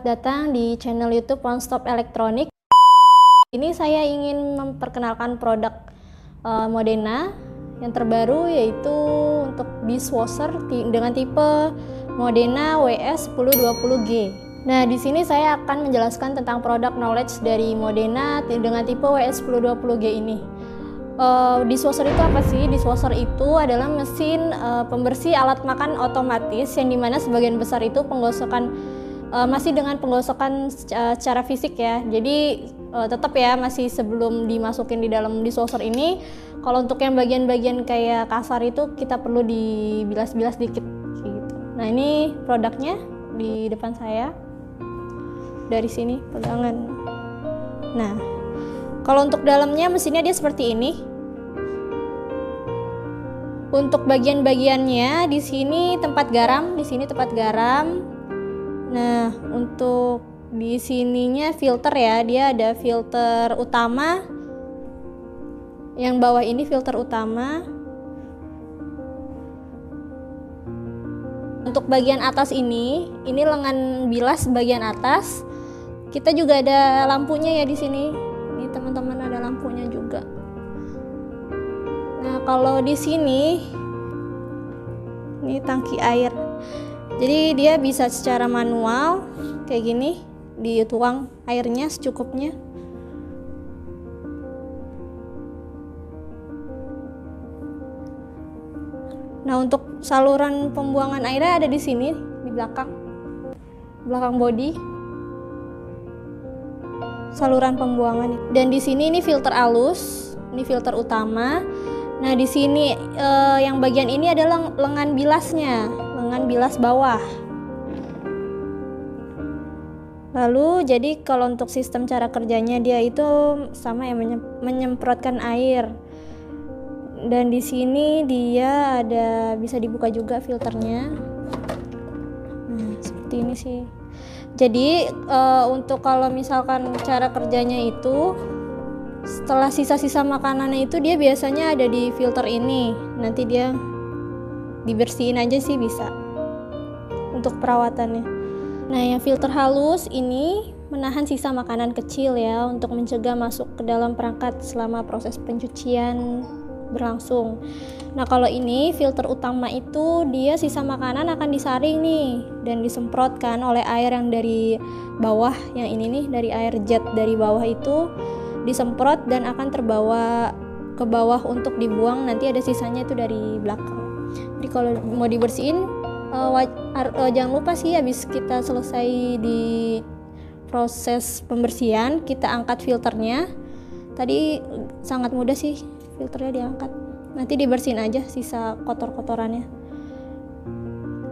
Selamat datang di channel YouTube One Stop Electronic. Ini saya ingin memperkenalkan produk Modena yang terbaru, yaitu untuk dishwasher dengan tipe Modena WS1020G. Nah, di sini saya akan menjelaskan tentang produk knowledge dari Modena dengan tipe WS1020G ini. Dishwasher itu apa sih? Dishwasher itu adalah mesin pembersih alat makan otomatis yang dimana sebagian besar itu penggosokan masih dengan penggosokan secara fisik ya. Jadi tetap ya masih sebelum dimasukin di dalam dishwasher ini. Kalau untuk yang bagian-bagian kayak kasar itu kita perlu dibilas-bilas dikit gitu. Nah, ini produknya di depan saya. Dari sini pegangan. Nah, kalau untuk dalamnya mesinnya dia seperti ini. Untuk bagian-bagiannya di sini tempat garam, di sini tempat garam. Nah, untuk di sininya filter ya, dia ada filter utama. Yang bawah ini filter utama. Untuk bagian atas ini lengan bilas bagian atas. Kita juga ada lampunya ya di sini. Ini teman-teman ada lampunya juga. Nah, kalau di sini ini tangki air. Jadi dia bisa secara manual kayak gini, dituang airnya secukupnya. Nah, untuk saluran pembuangan airnya ada di sini, di belakang bodi. Saluran pembuangan. Dan di sini ini filter halus, ini filter utama. Nah, di sini yang bagian ini adalah lengan bilasnya, lengan bilas bawah. Lalu jadi kalau untuk sistem cara kerjanya dia itu sama ya, menyemprotkan air. Dan di sini dia ada bisa dibuka juga filternya. Nah, seperti ini sih. Jadi untuk kalau misalkan cara kerjanya itu setelah sisa-sisa makanannya itu dia biasanya ada di filter ini. Nanti dia dibersihin aja sih bisa untuk perawatannya. Nah, yang filter halus ini menahan sisa makanan kecil ya untuk mencegah masuk ke dalam perangkat selama proses pencucian berlangsung. Nah, kalau ini filter utama itu dia sisa makanan akan disaring nih dan disemprotkan oleh air yang dari bawah. Yang ini nih dari air jet dari bawah itu disemprot dan akan terbawa ke bawah untuk dibuang. Nanti ada sisanya itu dari belakang. Jadi kalau mau dibersihin jangan lupa sih habis kita selesai di proses pembersihan kita angkat filternya. Tadi sangat mudah sih filternya diangkat. Nanti dibersihin aja sisa kotor-kotorannya.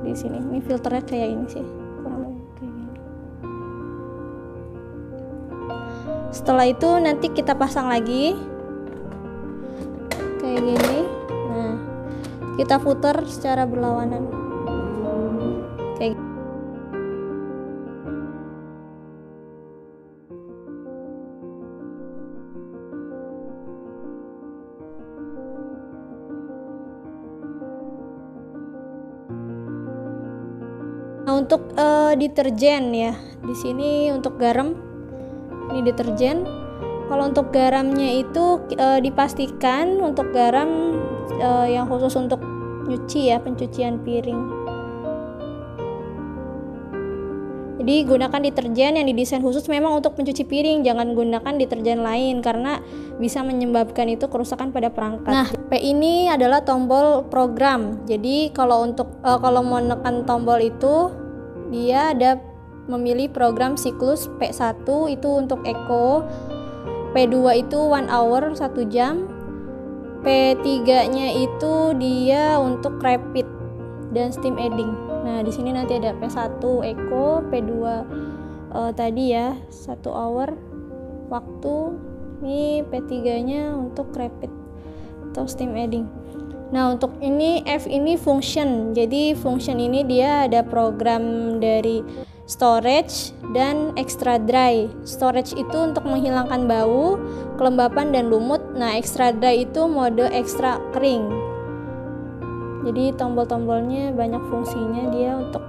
Di sini ini filternya kayak ini sih. Setelah itu nanti kita pasang lagi kayak gini. Nah, kita putar secara berlawanan kayak gini. Nah, untuk deterjen ya, di sini untuk garam. Ini deterjen. Kalau untuk garamnya itu dipastikan untuk garam yang khusus untuk nyuci ya, pencucian piring. Jadi gunakan deterjen yang didesain khusus memang untuk pencuci piring, jangan gunakan deterjen lain karena bisa menyebabkan itu kerusakan pada perangkat. Nah, P ini adalah tombol program. Jadi kalau kalau mau menekan tombol itu dia ada memilih program siklus. P1 itu untuk eco, P2 itu 1 hour 1 jam, P3 nya itu dia untuk rapid dan steam adding. Nah, di sini nanti ada P1 eco, P2 tadi ya 1 hour waktu. Ini P3 nya untuk rapid atau steam adding. Nah, untuk ini F ini function. Jadi function ini dia ada program dari storage dan extra dry. Storage itu untuk menghilangkan bau, kelembapan dan lumut. Nah, extra dry itu mode ekstra kering. Jadi tombol-tombolnya banyak fungsinya dia untuk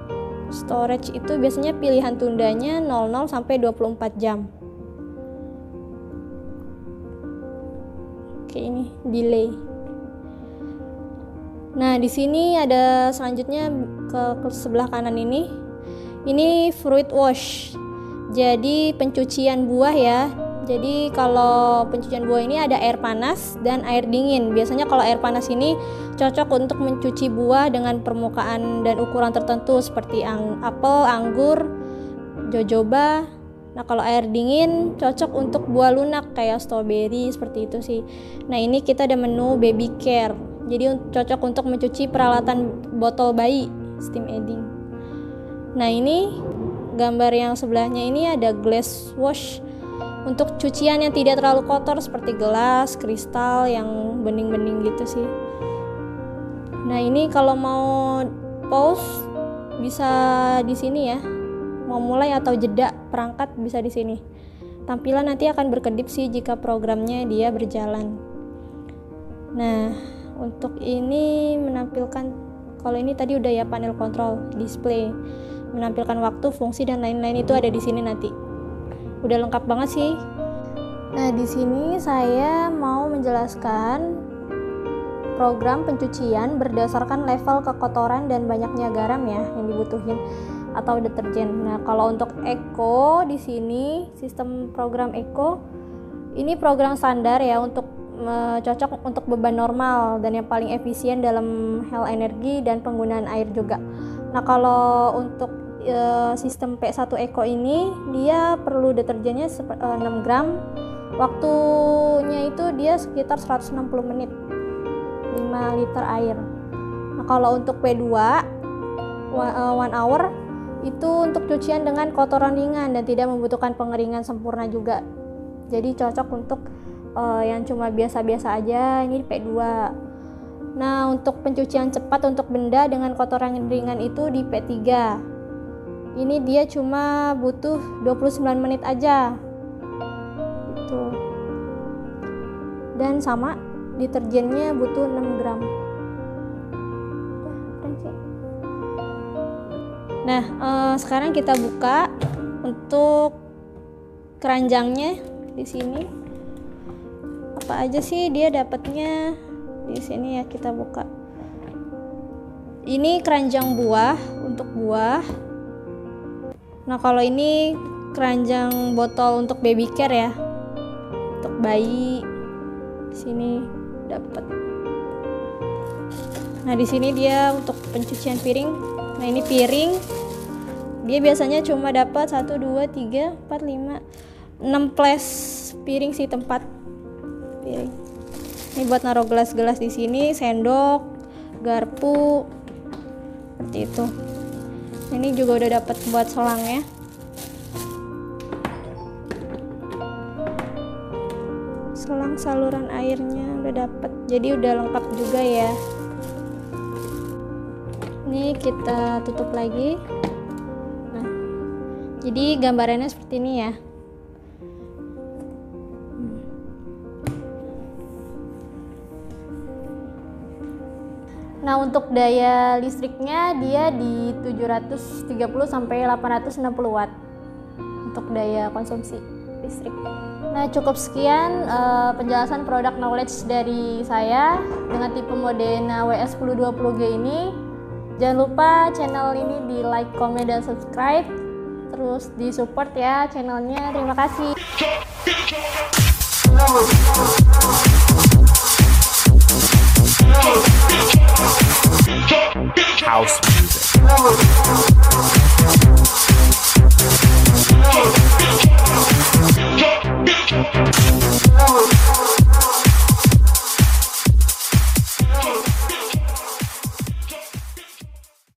Storage itu biasanya pilihan tundanya 00 sampai 24 jam. Oke, ini delay. Nah, di sini ada selanjutnya ke sebelah kanan ini. Ini fruit wash. Jadi pencucian buah ya. Jadi kalau pencucian buah ini ada air panas dan air dingin. Biasanya kalau air panas ini cocok untuk mencuci buah dengan permukaan dan ukuran tertentu seperti apel, anggur, jojoba. Nah, kalau air dingin cocok untuk buah lunak kayak strawberry, seperti itu sih. Nah, ini kita ada menu baby care. Jadi cocok untuk mencuci peralatan botol bayi, steam aiding. Nah, ini gambar yang sebelahnya ini ada glass wash. Untuk cucian yang tidak terlalu kotor seperti gelas, kristal yang bening-bening gitu sih. Nah, ini kalau mau pause bisa di sini ya. Mau mulai atau jeda perangkat bisa di sini. Tampilan nanti akan berkedip sih jika programnya dia berjalan. Nah, untuk ini menampilkan, kalau ini tadi udah ya panel control, display, menampilkan waktu, fungsi dan lain-lain itu ada di sini nanti. Udah lengkap banget sih. Nah, di sini saya mau menjelaskan program pencucian berdasarkan level kekotoran dan banyaknya garam ya yang dibutuhin atau deterjen. Nah, kalau untuk Eco di sini sistem program Eco ini program standar ya untuk cocok untuk beban normal dan yang paling efisien dalam hal energi dan penggunaan air juga. Nah, kalau untuk sistem P1 Eco ini dia perlu deterjennya 6 gram, waktunya itu dia sekitar 160 menit, 5 liter air. Nah, kalau untuk P2 1 hour itu untuk cucian dengan kotoran ringan dan tidak membutuhkan pengeringan sempurna juga. Jadi cocok untuk yang cuma biasa-biasa aja, ini P2. Nah, untuk pencucian cepat untuk benda dengan kotoran ringan itu di P3. Ini dia cuma butuh 29 menit aja. Gitu. Dan sama deterjennya butuh 6 gram. Nah, sekarang kita buka untuk keranjangnya di sini. Apa aja sih dia dapatnya di sini ya, kita buka. Ini keranjang buah untuk buah. Nah, kalau ini keranjang botol untuk baby care ya, untuk bayi. Di sini dapat. Nah, di sini dia untuk pencucian piring. Nah, ini piring. Dia biasanya cuma dapat 1 2 3 4 5 6 ples piring sih, tempat piring. Ini buat naruh gelas-gelas di sini, sendok, garpu. Seperti itu. Ini juga udah dapat buat selangnya. Selang saluran airnya udah dapat. Jadi udah lengkap juga ya. Ini kita tutup lagi. Nah, jadi gambarannya seperti ini ya. Nah, untuk daya listriknya dia di 730 sampai 860 watt untuk daya konsumsi listrik. Nah, cukup sekian penjelasan produk knowledge dari saya dengan tipe Modena WS1020G ini. Jangan lupa channel ini di like, comment, dan subscribe. Terus di support ya channelnya. Terima kasih. House music.